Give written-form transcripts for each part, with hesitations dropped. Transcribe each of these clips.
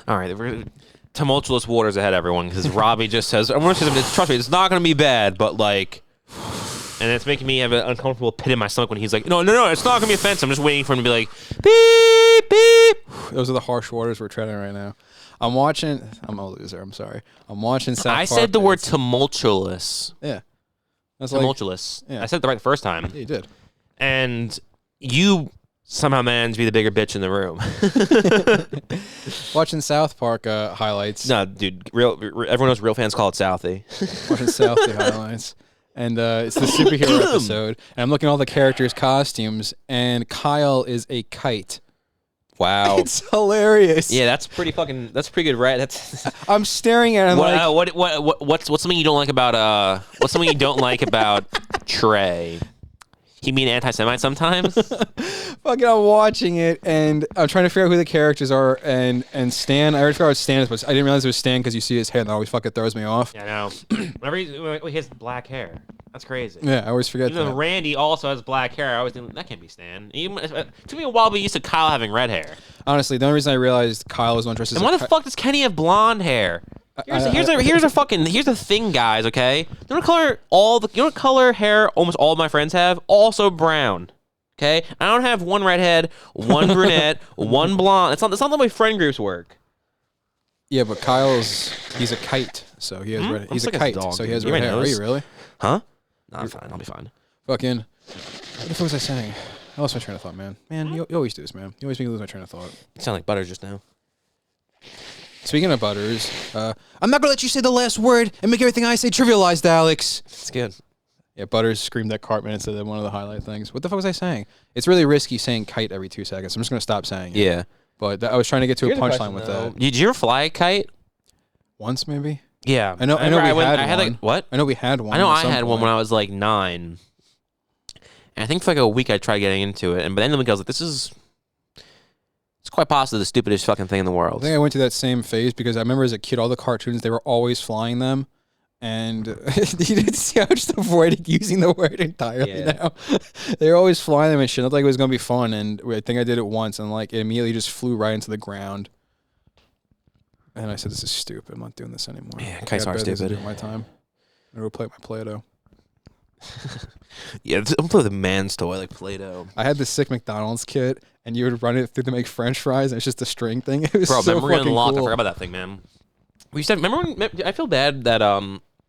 All right, we're tumultuous waters ahead, everyone, because Robbie just says, trust me, it's not going to be bad, but like, and it's making me have an uncomfortable pit in my stomach when he's like, no, it's not going to be offensive. I'm just waiting for him to be like, beep, beep. Those are the harsh waters we're treading right now. I'm a loser, I'm sorry. I'm watching South Park. I said the word tumultuous. Yeah. That's tumultuous. Yeah. I said it the first time. Yeah, you did. And you somehow managed to be the bigger bitch in the room. Watching South Park highlights. No, dude, everyone knows real fans call it Southie. Watching Southie highlights. And it's the superhero episode. And I'm looking at all the characters' costumes, and Kyle is a kite. Wow. It's hilarious. Yeah, that's pretty good, right? That's I'm staring at him what's something you don't like about Trey? He mean anti-Semite sometimes? Fucking, I'm watching it, and I'm trying to figure out who the characters are, and Stan, I already figured out Stan is, but I didn't realize it was Stan because you see his head, and that always fucking throws me off. Yeah, I know. Whenever he has black hair. That's crazy. Yeah, I always forget that. Randy also has black hair. I always think, that can't be Stan. It took me a while to be used to Kyle having red hair. Honestly, the only reason I realized Kyle was one dressed as why the fuck does Kenny have blonde hair? Here's the thing, guys. Okay, you know what color hair almost all of my friends have? Also brown. Okay, I don't have one redhead, one brunette, one blonde. It's not the way friend groups work. Yeah, but he's a kite, so he has red. He's a kite, so he has red hair. Are you really? Huh? No, I'm fine. I'll be fine. Fucking. What the fuck was I saying? I lost my train of thought, man. Man, you always do this, man. You always make me lose my train of thought. You sound like Butters just now. Speaking of Butters, I'm not gonna let you say the last word and make everything I say trivialized, Alex. It's good. Yeah, Butters screamed at Cartman instead of one of the highlight things. What the fuck was I saying? It's really risky saying kite every 2 seconds. I'm just gonna stop saying it. Yeah. But I was trying to get to a punchline with that. Did you ever fly a kite? Once, maybe? Yeah. I know we had one. What? I know we had one. I know I had one when I was like 9. And I think for like a week I tried getting into it. And by the end of the week I was like, it's quite possibly the stupidest fucking thing in the world. I think I went through that same phase because I remember as a kid, all the cartoons, they were always flying them. And you didn't see how I just avoided using the word entirely now. They were always flying them and shit. I thought it was going to be fun. And I think I did it once and like it immediately just flew right into the ground. And I said, this is stupid. I'm not doing this anymore. Yeah, kites are stupid. My time. I'm going to play with my Play-Doh. Yeah, I'm play with a man's toy like Play-Doh. I had this sick McDonald's kit, and you would run it through to make French fries, and it's just a string thing. It was so memory fucking unlocked. cool. I forgot about that thing, man. We used to remember when I feel bad that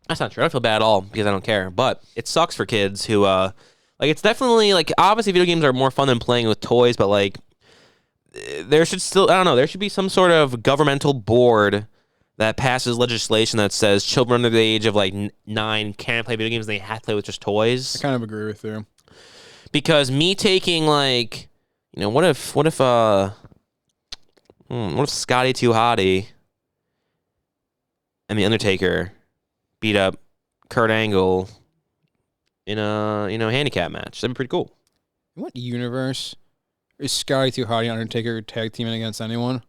that's not true. I don't feel bad at all because I don't care. But it sucks for kids who like it's definitely like obviously video games are more fun than playing with toys, but like there should still there should be some sort of governmental board that passes legislation that says children under the age of like 9 can't play video games. They have to play with just toys. I kind of agree with you. Because me taking like, what if Scotty Too Hottie and the Undertaker beat up Kurt Angle in a handicap match? That'd be pretty cool. In what universe is Scotty Too Hottie and Undertaker tag teaming against anyone?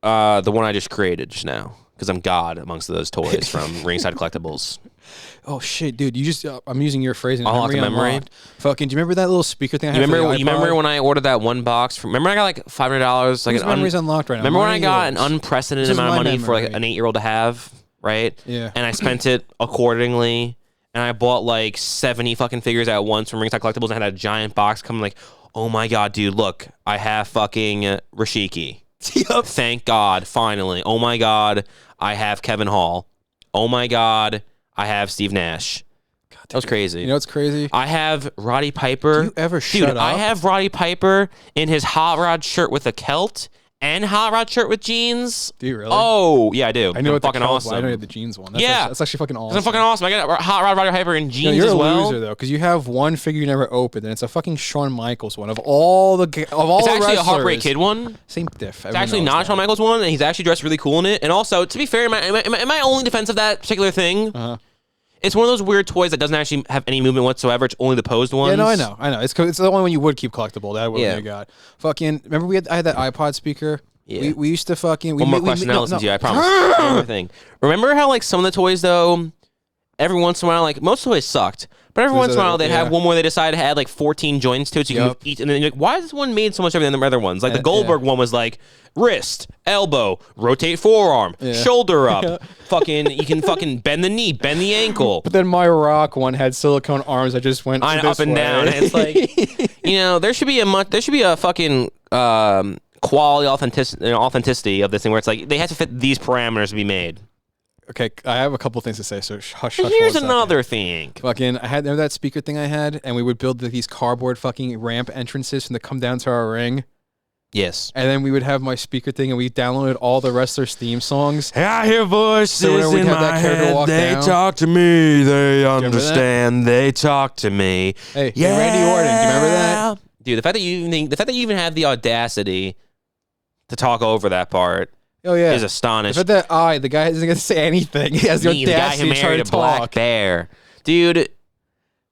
The one I just created just now, because I'm God amongst those toys from Ringside Collectibles. Oh shit, dude! You just I'm using your phrasing. Unlock the memory. Fucking, do you remember that little speaker thing? You remember when I ordered that one box? Remember I got like $500. Like memory's unlocked right now. Remember when I got an unprecedented amount of money for like an 8-year-old to have, right? Yeah. And I spent it accordingly, and I bought like 70 fucking figures at once from Ringside Collectibles. And I had a giant box coming. Like, oh my god, dude! Look, I have fucking Rashiki. Yep. Thank God, finally. Oh my God, I have Kevin Hall. Oh my God, I have Steve Nash. God, that was crazy. You know what's crazy? I have Roddy Piper. Do you ever shut up? I have Roddy Piper in his Hot Rod shirt with a kilt and Hot Rod shirt with jeans. Do you really? Oh, yeah, I do. I know what fucking awesome. I know the jeans one. That's actually fucking awesome. That's fucking awesome. I got Hot Rod Roddy Piper in jeans you're as well. You're a loser though, because you have one figure you never opened, and it's a fucking Shawn Michaels one of all the It's actually a Heartbreak Kid one. Same diff. It's actually not a Shawn Michaels one, and he's actually dressed really cool in it. And also, to be fair, in my only defense of that particular thing, it's one of those weird toys that doesn't actually have any movement whatsoever. It's only the posed ones. Yeah, no, I know. It's the only one you would keep collectible. That would have got. Fucking, remember I had that iPod speaker? Yeah. We used to fucking... One more question, I'll listen to you, I promise. One more thing. Remember how like some of the toys, though, every once in a while, like most toys sucked, but every once in a while they'd have one where they decided to add like 14 joints to it, so you can eat, and then you're like, why is this one made so much better than the other ones? Like the Goldberg one was like wrist, elbow, rotate forearm, shoulder up, fucking you can fucking bend the knee, bend the ankle. But then my Rock one had silicone arms that just went up and down. And it's like, you know, there should be a fucking quality authenticity of this thing where it's like they have to fit these parameters to be made. Okay, I have a couple things to say, so hush. Here's another thing. Fucking, remember that speaker thing I had, and we would build these cardboard fucking ramp entrances from the come down to our ring. Yes. And then we would have my speaker thing, and we downloaded all the wrestlers' theme songs. I hear voices in my head. They talk to me. They understand. They talk to me. Hey, Randy Orton, do you remember that? Dude, the fact that you even had the audacity to talk over that part. Oh yeah, is astonishing. But the guy isn't gonna say anything. He has the audacity to try to talk. Black bear, dude.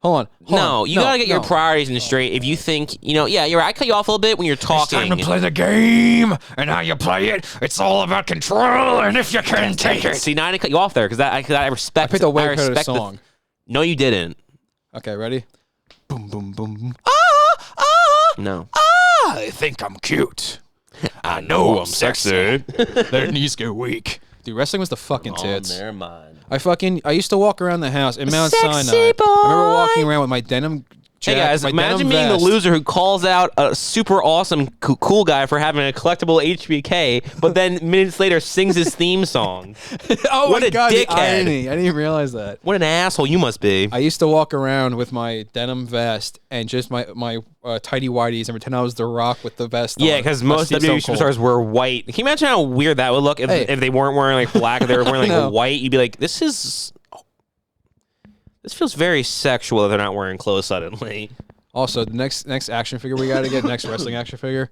Hold on. You gotta get your priorities in straight. If you think, you're right. I cut you off a little bit when you're talking. It's time to play the game, and how you play it, it's all about control, and if you can take it. See, now I didn't cut you off there because I respect. I picked a way better song. No, you didn't. Okay, ready? Boom, boom, boom. No. I think I'm cute. I know I'm sexy. Their knees get weak. Dude, wrestling was the fucking tits. Never mind. I used to walk around the house in Mount Sexy Sinai. boy. I remember walking around with my denim jacket. Hey guys, my imagine denim being the vest. loser who calls out a super awesome cool guy for having a collectible HBK, but then minutes later sings his theme song. Oh what my a god, dickhead. the irony. I didn't even realize that. What an asshole you must be. I used to walk around with my denim vest and just my tidy whities and pretend I was The Rock with the vest on. Yeah, because most WWE superstars were white. Can you imagine how weird that would look if they weren't wearing like black, if they were wearing like white? You'd be like, this feels very sexual if they're not wearing clothes suddenly. Also, the next action figure we got to get, next wrestling action figure,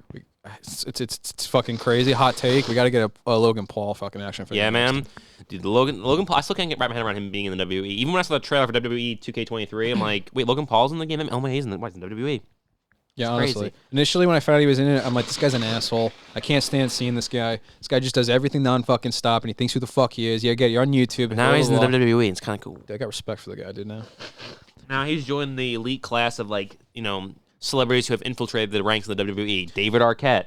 it's fucking crazy. Hot take, we got to get a Logan Paul fucking action figure. Yeah, man. Dude, Logan Paul, I still can't get my head around him being in the WWE. Even when I saw the trailer for WWE 2K23, I'm like, wait, Logan Paul's in the game? Oh my, he's in the WWE. Yeah, it's honestly. crazy. Initially, when I found out he was in it, I'm like, this guy's an asshole. I can't stand seeing this guy. This guy just does everything non-fucking stop, and he thinks who the fuck he is. Yeah, get it. You're on YouTube. But now he's in the WWE. It's kind of cool. I got respect for the guy, dude, now. Now he's joined the elite class of, like, celebrities who have infiltrated the ranks of the WWE. David Arquette,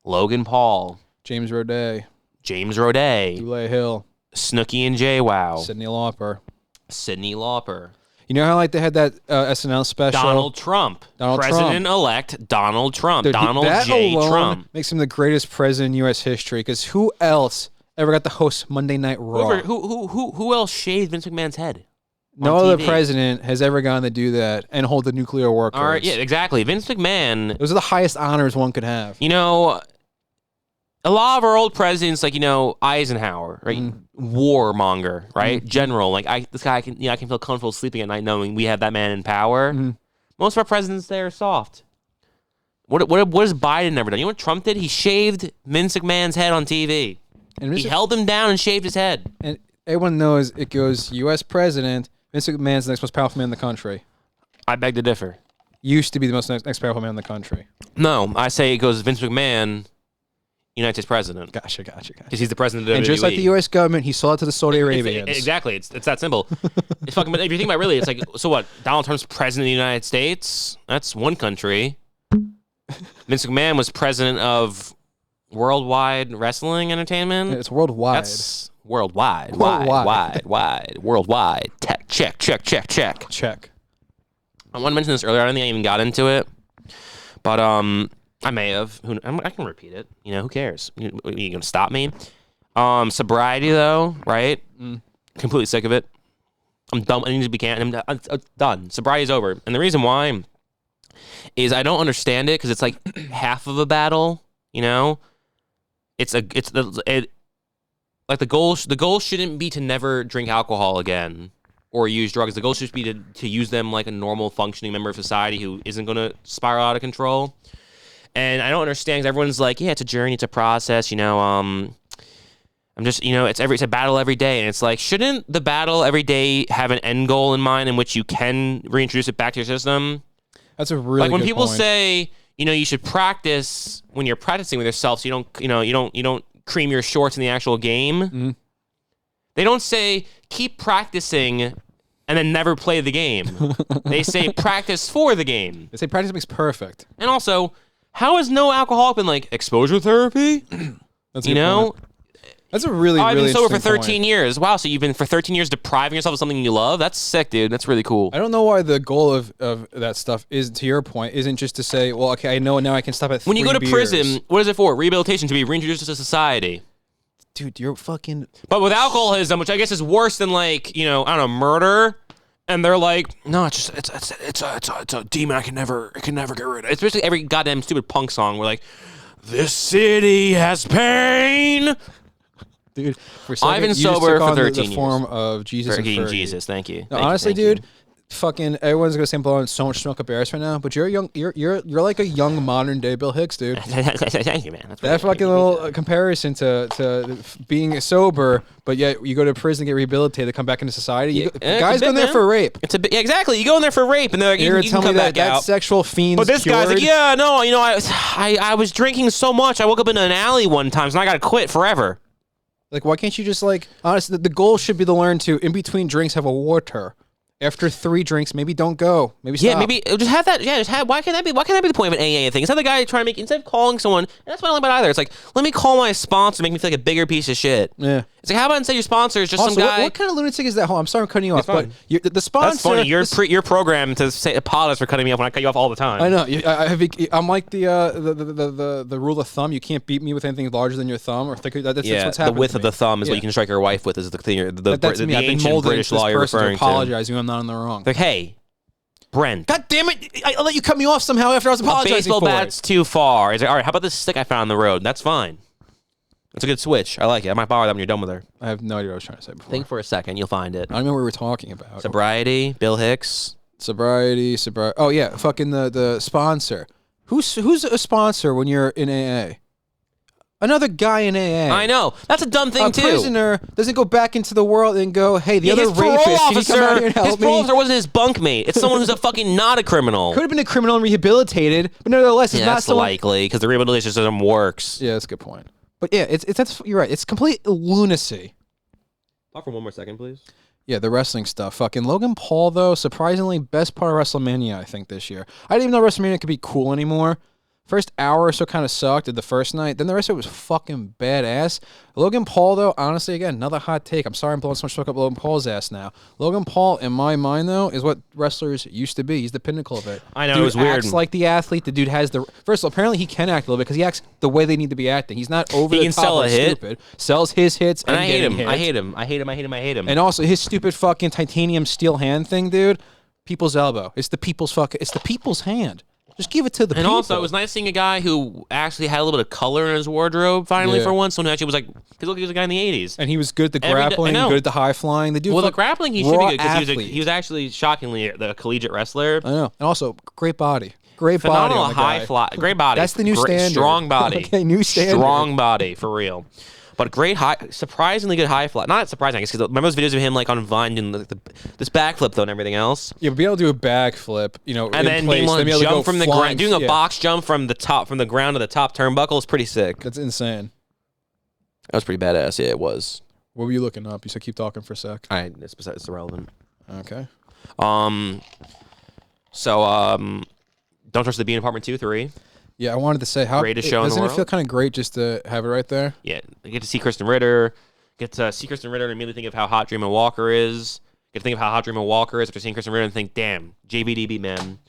Logan Paul, James Roday, Dule Hill, Snooki and JWoww, Sydney Lauper. You know how like they had that SNL special? Donald Trump. President-elect Donald Trump. Dude, Donald J. Trump. Makes him the greatest president in U.S. history, because who else ever got to host Monday Night Raw? Who else shaved Vince McMahon's head? No other president has ever gone to do that and hold the nuclear war codes. All right, yeah, exactly. Vince McMahon. Those are the highest honors one could have. A lot of our old presidents, like Eisenhower, right, warmonger, right, general. Like this guy, I can feel comfortable sleeping at night knowing we have that man in power. Most of our presidents there are soft. What has Biden never done? You know what Trump did? He shaved Vince McMahon's head on TV. And he held him down and shaved his head. And everyone knows it goes U.S. president. Vince McMahon's the next most powerful man in the country. I beg to differ. Used to be the most next powerful man in the country. No, I say it goes Vince McMahon, United States president. Gotcha. Because he's the president of WWE. And just like the U.S. government, he sold it to the Saudi Arabians. Exactly. It's that simple. It's fucking. If you think about it, really, it's like, so what? Donald Trump's president of the United States. That's one country. Vince McMahon was president of Worldwide Wrestling Entertainment. It's worldwide. That's worldwide. Worldwide. Check. I want to mention this earlier. I don't think I even got into it, but I may have. I can repeat it. Who cares? You gonna stop me? Sobriety though, right? Completely sick of it. I'm done. I need to be canned. I'm done. Sobriety's over, and the reason why is I don't understand it, because it's like half of a battle. Like the goal shouldn't be to never drink alcohol again or use drugs. The goal should be to use them like a normal functioning member of society who isn't going to spiral out of control. And I don't understand, because everyone's like, yeah, it's a journey, it's a process, I'm just, it's a battle every day. And it's like, shouldn't the battle every day have an end goal in mind in which you can reintroduce it back to your system? That's a really like when good people point. say, you should practice when you're practicing with yourself, so you don't cream your shorts in the actual game. They don't say keep practicing and then never play the game. They say practice for the game. They say practice makes perfect. And also, how has no alcoholic been like exposure therapy? That's a You good know, point. That's a really, I've really been sober for interesting 13 point. years. Wow, so you've been for 13 years depriving yourself of something you love? That's sick, dude. That's really cool. I don't know why the goal of that stuff is, to your point, isn't just to say, well, okay, I know now I can stop at 3 When you go to beers. prison, what is it for? Rehabilitation, to be reintroduced to society. Dude, you're fucking... But with alcoholism, which I guess is worse than like, you know, I don't know, murder, and they're like, no, it's a demon I can never get rid of. It's basically every goddamn stupid punk song. We're like, this city has pain. Dude, for a second, I've been you just sober took for on 13 the years. form of Jesus and Forgetting Fergie. Jesus, thank you. No, Thank you, honestly, thank dude, fucking everyone's gonna say I'm blowing so much smoke up your ass right now, but you're like a young modern day Bill Hicks, dude. Thank you, man. That's That fucking little comparison to being sober, but yet you go to prison, get rehabilitated, come back into society. Yeah, Guys it's a go in bit, there man. for rape. It's a bit, yeah, exactly. You go in there for rape, and they're like, You're you gonna can tell come me back that out. sexual fiend's But this guy's like, cured? yeah, no, you know, I was drinking so much, I woke up in an alley one time, so I got to quit forever. Like, why can't you just, like, honestly, the goal should be to learn to, in between drinks, have a water. After 3 drinks, maybe don't go. Maybe stop. Yeah, maybe just have that. Yeah, just have. Why can't that be the point of an AA thing? Instead of the guy trying to make, instead of calling someone, and that's what I don't like about either. It's like, let me call my sponsor, make me feel like a bigger piece of shit. Yeah. It's like, how about instead your sponsor is just Also, some guy? what kind of lunatic is that? Hold on, I'm sorry I'm cutting you off, but fine. the sponsor... That's funny. You're the you're programmed to say apologize for cutting me off when I cut you off all the time. I know. I'm like the rule of thumb. You can't beat me with anything larger than your thumb or thicker. That's Yeah, what's the happening. width to of me. the thumb is Yeah. what you can strike your wife with. Is the thing. That's The me. I've been ancient molded British into law this you're person to referring to. apologize when I'm not in the wrong. Like, hey, Brent. God damn it! I let you cut me off somehow after I was A apologizing baseball for bat's too far. He's like, all right, how about this stick I found on the road? That's fine. That's a good switch. I like it. I might borrow that when you're done with her. I have no idea what I was trying to say before. Think for a second. You'll find it. I don't know what we were talking about. Sobriety, Bill Hicks. Sobriety. Oh yeah, fucking the sponsor. Who's a sponsor when you're in AA? Another guy in AA. I know. That's a dumb thing, A too. prisoner doesn't go back into the world and go, hey, the Yeah, other his parole rapist, can you officer, come out here and his help parole me? officer wasn't his bunkmate. It's someone who's a fucking not a criminal. Could have been a criminal and rehabilitated, but nevertheless, it's Yeah, not that's someone... likely because the rehabilitation system works. Yeah, that's a good point. But yeah, that's you're right. It's complete lunacy. Talk for one more second, please. Yeah, the wrestling stuff. Fucking Logan Paul, though, surprisingly, best part of WrestleMania, I think, this year. I didn't even know WrestleMania could be cool anymore. First hour or so kind of sucked at the first night. Then the rest of it was fucking badass. Logan Paul, though, honestly, again, another hot take. I'm sorry I'm blowing so much smoke up Logan Paul's ass now. Logan Paul, in my mind, though, is what wrestlers used to be. He's the pinnacle of it. I know, Dude it was weird. acts like the athlete. The dude has the... First of all, apparently he can act a little bit because he acts the way they need to be acting. He's not over He the can top sell or a hit. stupid. Sells his hits And and I hate getting him. hits. I hate him. I hate him. I hate him. I hate him. And also his stupid fucking titanium steel hand thing, dude. People's elbow. It's the people's hand. Just give it to the And people. also, it was nice seeing a guy who actually had a little bit of color in his wardrobe finally Yeah. for once. Someone who actually was like, because look, he was a guy in the 80s. And he was good at the Every day- I grappling, know. good at the high flying. The dude, Well, the grappling he should be raw good because athlete. he was actually shockingly the collegiate wrestler. I know. And also, great body. Great Phenomenal body on the high guy. fly, great body. That's the new standard. Strong body. Okay, new standard. Strong body for real. But great high, surprisingly good high fly. Not surprising, I guess, because remember those videos of him like on Vine doing this backflip though and everything else. Yeah, but being able to do a backflip, And in then place, being able to be able to go jump from the flying. ground, doing a Yeah, box jump from the ground to the top turnbuckle is pretty sick. That That's insane. was pretty badass. Yeah, it was. What were you looking up? You said keep talking for a sec. All right, it's irrelevant. Okay. Don't Trust the Bee in Apartment 2, 3. Yeah, I wanted to say how Greatest show in the doesn't it feel world? kind of great just to have it right there? Yeah, you get to see Kristen Ritter. Get to see Kristen Ritter and immediately think of how hot Dreamer Walker is. Get to think of how hot Dreamer Walker is after seeing Kristen Ritter and think, damn, JBDB, man.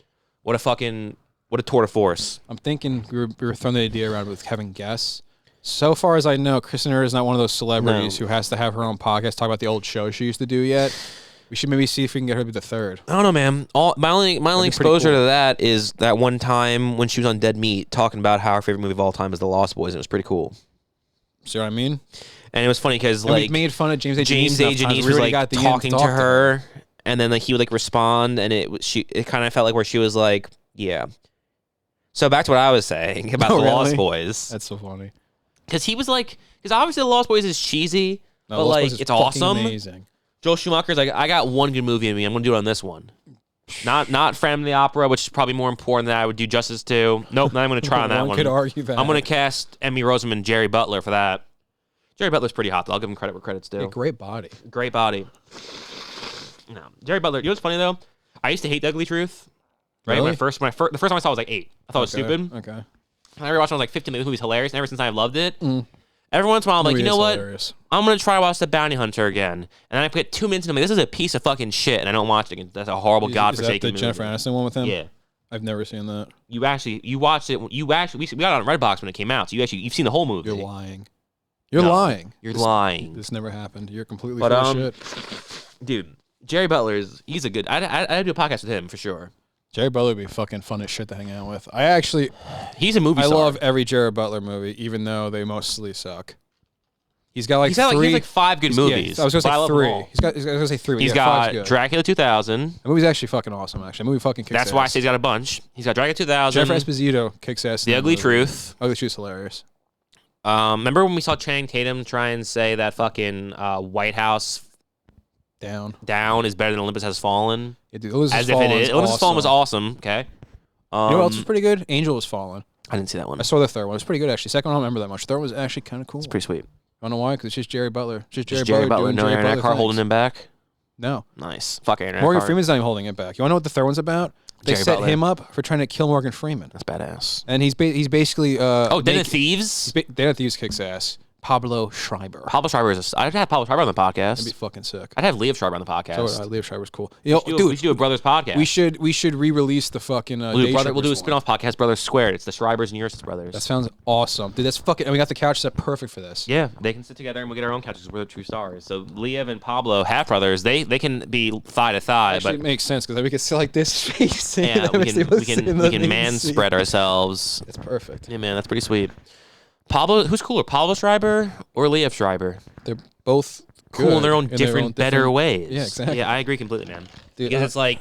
What a tour de force. I'm thinking we were throwing the idea around with having guests. So far as I know, Kristen Ritter is not one of those celebrities who has to have her own podcast talk about the old show she used to do yet. We should maybe see if we can get her to be the third. I don't know, man. My only pretty exposure cool. to that is that one time when she was on Dead Meat talking about how her favorite movie of all time is The Lost Boys, and it was pretty cool. See what I mean? And it was funny because And we like made fun of James A. James A. Janice was like talking to her, and then like he would like respond, and it kind of felt like where she was like, yeah. So back to what I was saying about Oh, The Lost really? Boys, That's so funny. because he was like, because obviously The Lost Boys is cheesy, No, but Lost like Boys is it's fucking awesome. Amazing. Joel Schumacher's like, I got one good movie in me. I'm gonna do it on this one. Not Phantom of the Opera, which is probably more important than I would do justice to. Nope, not even gonna try on that one. One could argue that. I'm gonna cast Emmy Rossum and Jerry Butler for that. Jerry Butler's pretty hot, though. I'll give him credit where credit's due. Yeah, great body. Great body. No, Jerry Butler. You know what's funny though? I used to hate The Ugly Truth. Right, Really? the first time I saw it was like 8. I thought it was stupid. Okay. And I rewatched it when I was like 15. The movie's hilarious, and ever since I loved it. Every once in a while, I'm like, you know what? Hilarious. I'm gonna try to watch The Bounty Hunter again, and then I put 2 minutes into me. This is a piece of fucking shit, and I don't watch it again. That's a horrible, Is godforsaken that the movie. Jennifer Aniston one with him? Yeah, I've never seen that. you watched it. We got it on Redbox when it came out. So you've seen the whole movie. You're lying. You're No, lying. You're lying. This never happened. You're completely But, full of shit. Dude, Jerry Butler he's a good. I'd do a podcast with him for sure. Jerry Butler would be fucking fun as shit to hang out with. He's a movie I star. love every Jerry Butler movie, even though they mostly suck. He's got like He has 3. like 5 good movies. Yeah, I was gonna but say love them 3. all. I was gonna say 3. But He's yeah, 5's got good. Dracula 2000. The movie's actually fucking awesome. Actually, the movie fucking kicks That's ass. why I say he's got a bunch. He's got Dracula 2000. Jennifer Esposito kicks ass. in The that Ugly movie. Truth. Ugly Truth's hilarious. Remember when we saw Channing Tatum try and say that fucking White House Down. is better than Olympus Has Fallen? Yeah, dude, Olympus As Has if Fallen it is. Olympus Has Fallen was awesome. awesome. Okay. You know what else was pretty good? Angel Was Fallen. I didn't see that one. I saw the third one. It was pretty good actually. Second one I don't remember that much. Third one was actually kind of cool. It's pretty sweet. I don't know why, because it's just Jerry Butler. Just Just Jerry Butler. doing No Jerry Aaron Butler Eckhart holding things. him back. No. Nice. Fuck Aaron Morgan Eckhart. Freeman's not even holding it back. You want to know what the third one's about? They Jerry set Butler. him up for trying to kill Morgan Freeman. That's badass. And he's basically Oh, Den of Thieves? Den of Thieves kicks ass. Pablo Schreiber. Pablo Schreiber is I'd have Pablo Schreiber on the That'd be podcast. fucking sick. I'd have Liev Schreiber on the podcast. So Liev Schreiber's cool. You know, we dude, should do a brothers podcast. we should re-release the fucking We'll do, Day we'll do a Trippers one. spin-off podcast, Brothers Squared. It's the Schreibers and Yurasits brothers. That sounds awesome, dude. That's fucking. And we got the couch set perfect for this. Yeah, they can sit together and we'll get our own couches because we're the true stars. So Liev and Pablo, half brothers, they can be thigh to thigh, Actually, but it makes sense because we can sit like this face. yeah, we can man spread ourselves. It's perfect. Yeah, man, that's pretty sweet. Pablo, who's cooler, Pablo Schreiber or Liev Schreiber? They're both Cool good in their own different, better ways. Yeah, exactly. Yeah, I agree completely, man. Dude, Because it's like,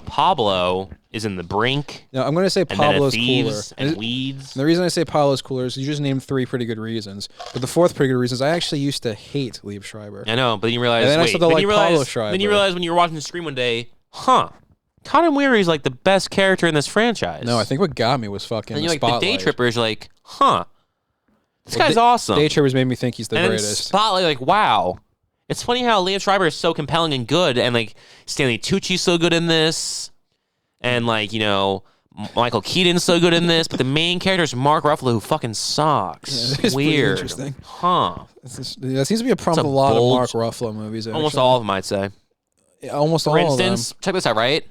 Pablo is in The Brink, No, I'm gonna say and then Pablo's Thieves cooler. and Weeds. And the reason I say Pablo's cooler is you just named 3 pretty good reasons. But the 4th pretty good reason is I actually used to hate Liev Schreiber. I know, but then you realize, And then I wait, started to then like you realize, Pablo Schreiber. then you realize when you were watching the stream one day, Conor Weary is like the best character in this franchise. No, I think what got me was fucking and the you're like the Spotlight. Day Trippers, like, this guy's awesome. Day Trippers made me think he's the and then greatest. Spotlight, like, wow. It's funny how Liev Schreiber is so compelling and good, and like Stanley Tucci's so good in this, and like Michael Keaton's so good in this, but the main character is Mark Ruffalo, who fucking sucks. Yeah, that is pretty Weird, interesting. That seems to be a problem It's a with a lot bold- of Mark Ruffalo movies. Actually. Almost all of them, I'd say. Yeah, almost For all instance, check this out, right?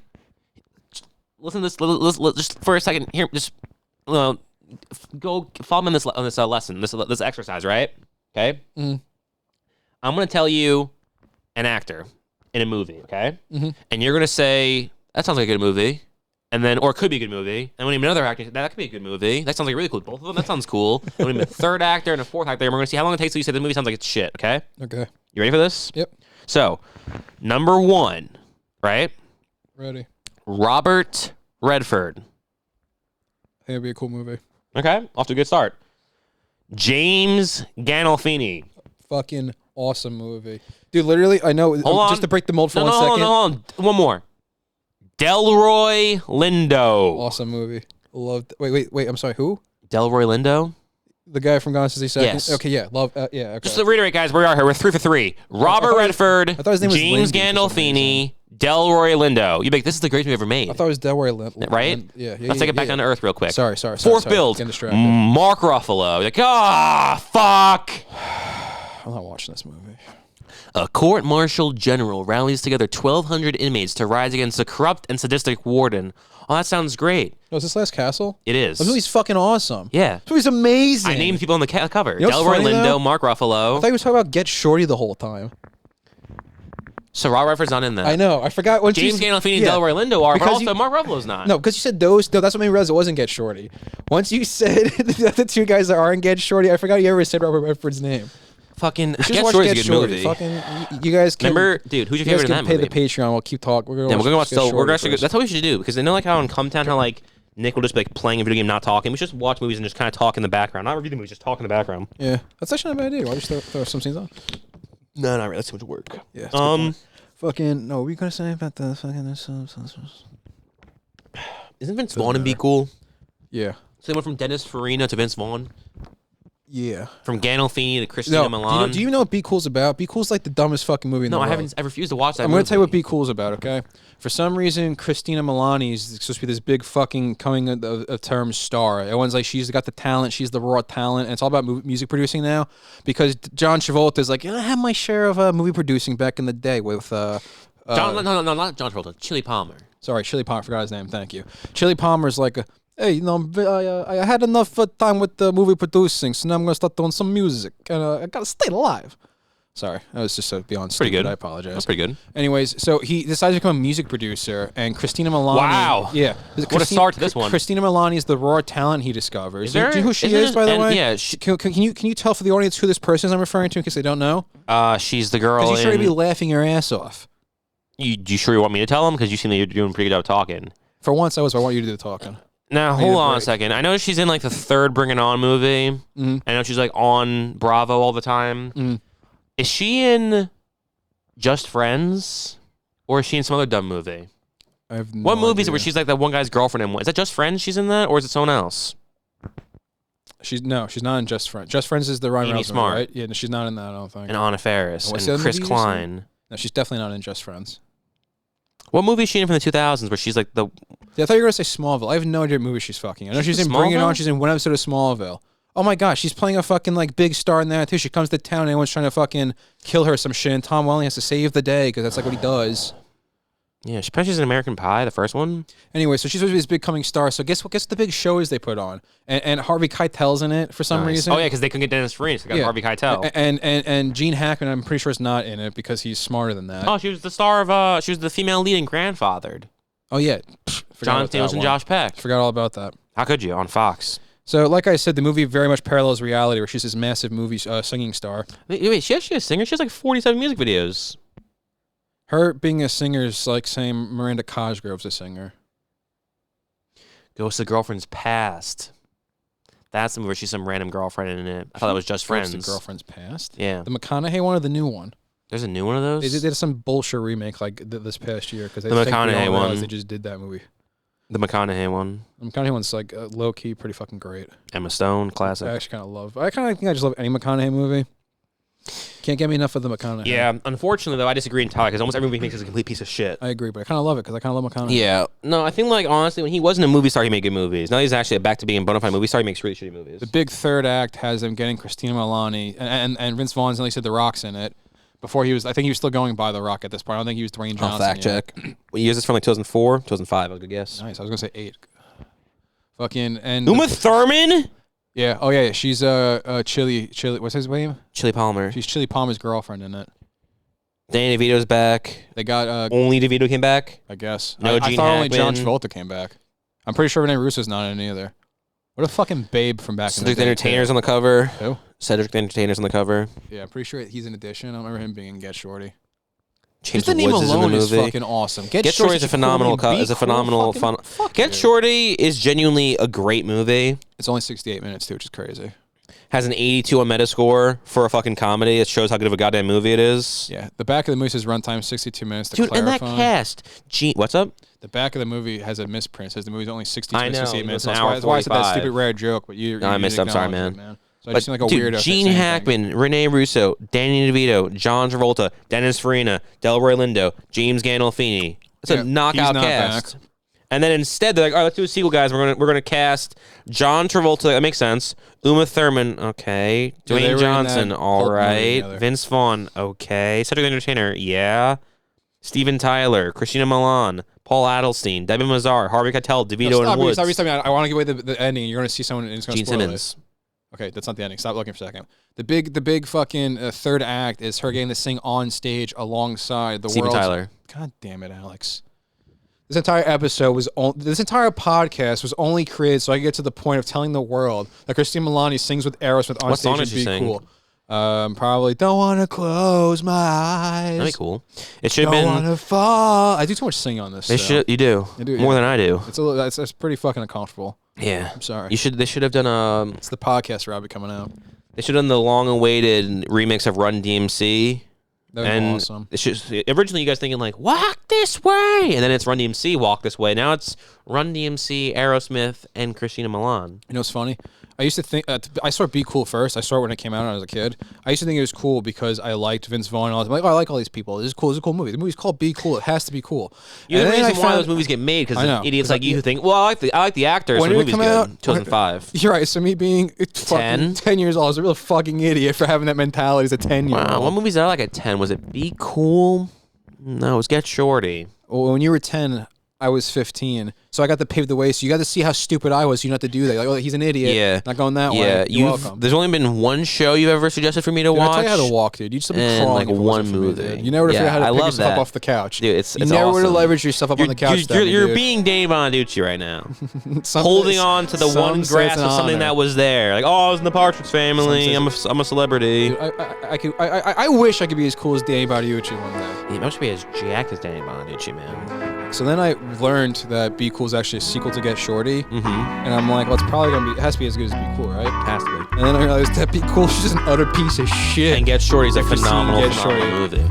Listen to this. Just for a second here. Just go follow me on this lesson, this exercise, right? Okay. Mhm. I'm gonna tell you an actor in a movie, okay? Mhm. And you're gonna say that sounds like a good movie, and then or it could be a good movie. And when you name another actor, that could be a good movie. That sounds like really cool. Both of them, that sounds cool. And when you name a third actor and a fourth actor, and we're gonna see how long it takes till you say the movie sounds like it's shit. Okay? them. Okay. You ready for this? Yep. So, number 1, right? Ready. Robert Redford. I think it'd be a cool movie. Okay, off to a good start. James Gandolfini. Fucking awesome movie. Dude, literally, I know. Hold on. Just to break the mold for No, one second. hold on. One more. Delroy Lindo. Awesome movie. Loved. Wait. I'm sorry. Who? Delroy Lindo? The guy from Gone in 60 Seconds? Yes. Okay, yeah. Love. Yeah. Okay. Just to reiterate, guys, we are here. We're 3 for 3. Robert thought- Redford, I thought his name was James Lindy for some Gandolfini, Delroy Lindo. You make this is the greatest movie ever made. I thought it was Delroy Right? Yeah. Let's take it back down to earth real quick. Sorry. Fourth build. Getting distracted. Mark Ruffalo. You're like, fuck. I'm not watching this movie. A court-martial general rallies together 1,200 inmates to rise against a corrupt and sadistic warden. Oh, that sounds great. Oh, is this Last Castle? It is. This movie's fucking awesome. Yeah. This movie's amazing. I named people on the cover. You know what's Delroy funny, Lindo, though? Mark Ruffalo. I thought you were talking about Get Shorty the whole time. So Robert Redford's not in that. I know. I forgot when James Gandolfini and yeah. Delroy Lindo are, but Because also you- Mark Ruffalo's not. No, because you said those. No, that's what made me realize it wasn't Get Shorty. Once you said the other 2 guys that aren't Get Shorty, I forgot you ever said Robert Redford's name. Fucking Just Get watch Shorty's a Get good Shorty. movie. Fucking, you guys can. Remember, dude, who's your You guys favorite in can that pay movie? the Patreon. We'll keep talking. Yeah, we're gonna watch. Get So we're Shorty actually. first. That's what we should do because I know like how in Cumtown how like Nick will just be like playing a video game, not talking. We should just watch movies and just kind of talk in the background. Not review the movies, just talk in the background. Yeah, that's actually not a bad idea. Why don't you throw some scenes on? No, not really. That's too much work. Yeah. that's a good point. Fucking no. What were you gonna say about the fucking this? Isn't Vince Vaughn in Be Cool? Yeah. So they went from Dennis Farina to Vince Vaughn. Yeah. From Gandolfini to Christina Milian. Do you know what Be Cool's about? Be Cool's like the dumbest fucking movie in the No, world. I haven't. I refuse to watch that. I'm going to tell you what Be Cool's about, okay? For some reason, Christina Milian is supposed to be this big fucking coming of term star. Everyone's like, she's got the talent, she's the raw talent, and it's all about music producing now. Because John Travolta is like, I had my share of movie producing back in the day with. No, not John Travolta. Chili Palmer. Sorry, Chili Palmer. I forgot his name. Thank you. Chili Palmer's like, hey, I had enough time with the movie producing, so now I'm gonna start doing some music, and I gotta stay alive. Sorry, that was just beyond stupid. Pretty good. I apologize. That's pretty good. Anyways, so he decides to become a music producer, and Christina Milian. Wow. Yeah. What a start to this one. Christina Milian is the raw talent he discovers. Is there- Do you know who she isn't is, it- by the and- way? yeah, Can you tell for the audience who this person is I'm referring to in case they don't know? She's the girl. Because you're sure to be laughing your ass off. You sure you want me to tell them? Because you seem like you're doing a pretty good job talking. For once, I want you to do the talking. Now, hold on a second. I know she's in like the third Bring It On movie. Mm-hmm. I know she's like on Bravo all the time. Mm. Is she in Just Friends? Or is she in some other dumb movie? I have no What movie is it idea. where she's like that one guy's girlfriend in? Is that Just Friends she's in that? Or is it someone else? She's not in Just Friends. Just Friends is the Ryan Amy Reynolds movie, Smart. right? Yeah, no, she's not in that. I don't think. And Anna Faris. What's And the other Chris movie you said? Klein. No, she's definitely not in Just Friends. What movie is she in from the 2000s where she's like the... Yeah, I thought you were gonna say Smallville. I have no idea what movie she's fucking. I know she's in Bring It On. Smallville? She's in one episode of Smallville. Oh my gosh, she's playing a fucking like big star in that too. She comes to town, and everyone's trying to fucking kill her or some shit. And Tom Welling has to save the day because that's like what he does. Yeah, she's in American Pie, the first one. Anyway, so she's supposed to be this big coming star. So guess what? Guess the big show is they put on, and Harvey Keitel's in it for some Nice. reason. Oh, yeah, because they couldn't get Dennis Farina, so they got Yeah. Harvey Keitel. And Gene Hackman, I'm pretty sure is not in it because he's smarter than that. Oh, she was the star of, she was the female lead in Grandfathered. Oh yeah, John Stamos and Josh Peck. Forgot all about that. How could you, on Fox? So, like I said, the movie very much parallels reality, where she's this massive movie singing star. Wait, she actually a singer? She has like 47 music videos. Her being a singer is like saying Miranda Cosgrove's a singer. Ghost of Girlfriend's Past. That's the movie where she's some random girlfriend in it. I thought that was Just Friends. The Girlfriend's Past? Yeah. The McConaughey one or the new one? There's a new one of those? They did some bullshit remake like this past year because The McConaughey one. They just did that movie. The McConaughey one. The McConaughey one's like low key, pretty fucking great. Emma Stone, classic. I actually kind of love. I kind of think I just love any McConaughey movie. Can't get me enough of the McConaughey. Yeah, unfortunately though, I disagree entirely because almost every movie he makes is a complete piece of shit. I agree, but I kind of love it because I kind of love McConaughey. Yeah, no, I think like honestly, when he wasn't a movie star, he made good movies. Now he's actually back to being a bona fide movie star. He makes really shitty movies. The big third act has them getting Christina Milian and Vince Vaughn's at least said The Rock's in it. Before he was, I think he was still going by The Rock at this point. I don't think he was Dwayne Johnson. fact yet. check. What year is this from? Like 2004, 2005? I was a good guess. Nice. I was gonna say 8. Fucking and Uma Thurman. yeah. Oh yeah. She's Chili. What's his name? Chili Palmer. She's Chili Palmer's girlfriend in it. Danny DeVito's back. They got Only DeVito came back. I guess. No I Gene thought only John Hackman. Travolta came back. I'm pretty sure Rene Russo's not in it either. What a fucking babe from back in Cedric the the day. Entertainer's on the cover. Who? Cedric the Entertainer's on the cover. Yeah, I'm pretty sure he's an addition. I don't remember him being in Get Shorty. James Just the name Woods is in the alone is movie. fucking awesome. Get Shorty is a phenomenal. Is a phenomenal fun. Get Shorty is genuinely a great movie. It's only 68 minutes too, which is crazy. Has an 82 on Metascore for a fucking comedy. It shows how good of a goddamn movie it is. Yeah, the back of the movie says runtime 62 minutes. To Dude, clarify. and that cast. What's up? The back of the movie has a misprint. It says the movie's only 62 I minutes, know, 68 minutes. it's an That's hour why, that's why I said that 45. stupid rare joke. But you No, I missed it. I'm sorry, acknowledged man. it, So I just seem like a Dude, weirdo. Gene Hackman, Rene Russo, Danny DeVito, John Travolta, Dennis Farina, Delroy Lindo, James Gandolfini. It's Yeah, a knockout he's not cast. And then instead they're like, all right, let's do a sequel, guys. We're gonna cast John Travolta. That makes sense. Uma Thurman, okay. Yeah, they were Dwayne in Johnson, that all cult movie right. together. Vince Vaughn, okay. Cedric the Entertainer, yeah. Steven Tyler, Christina Milian, Paul Adelstein, Debbie Mazar, Harvey Keitel, DeVito, and Woods. Stop me. I want to give away the ending. You're going to see someone and it's going to Gene spoil Simmons. it. Okay, that's not the ending. Stop looking for a second. The big fucking third act is her getting to sing on stage alongside the Steven world's... Tyler. God damn it, Alex. This entire episode this entire podcast was only created so I could get to the point of telling the world that Christina Milian sings with Aerosmith on What stage song and did she be sing? cool. Probably don't want to close my eyes. That'd be cool. It should have Don't been. want to fall. I do too much singing on this. They so. should. You do. I do, More yeah. than I do. It's a little, that's pretty fucking uncomfortable. Yeah. I'm sorry. You should. They should have done It's the podcast Robbie coming out. They should have done the long-awaited remix of Run DMC. That would be awesome. It's just, originally, you guys thinking like "Walk This Way," and then it's Run DMC "Walk This Way." Now it's Run DMC, Aerosmith, and Christina Milian. You know what's funny? I used to think I saw Be Cool first. I saw it when it came out when I was a kid. I used to think it was cool because I liked Vince Vaughn and all that. I'm like, oh, I like all these people. This is cool. This is a cool movie. The movie's called Be Cool. It has to be cool. You're the reason why those movies get made because idiots like you who think, well, I like the actors. So the movie's good. 2005. You're right. So me being 10 years old, I was a real fucking idiot for having that mentality as a 10-year-old. Wow. What movies did I like at 10? Was it Be Cool? No, it was Get Shorty. Well, when you were 10, I was 15, so I got to pave the way. So you got to see how stupid I was. So you don't have to do that. Like, oh, he's an idiot. Yeah, not going that way. You're welcome. There's only been one show you've ever suggested for me to watch. I tell you how to walk, dude. You just have to crawl like one movie. You never figure out how to pick yourself up off the couch. Dude, it's you never awesome. would have leveraged yourself up on the couch. You're being Dave Bonaducci right now, holding on to the one grasp of something that was there. Like, oh, I was in the Partridge Family. I'm a celebrity. Dude, I wish I could be as cool as Danny Bonaducci one day. He must be as jacked as Danny Bonaducci, man. So then I learned that Be Cool is actually a sequel to Get Shorty, and I'm like, well, it's probably gonna be. It has to be as good as Be Cool, right? Has to be. And then I realized that Be Cool is just an utter piece of shit. And Get Shorty's a phenomenal Shorty movie.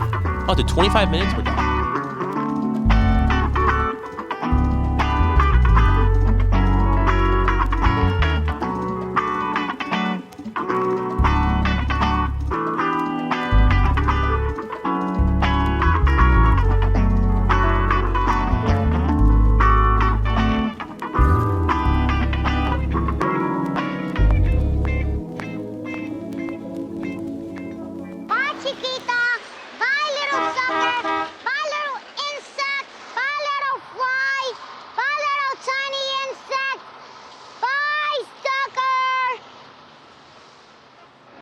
Oh, dude, 25 minutes we're done. Chiquito.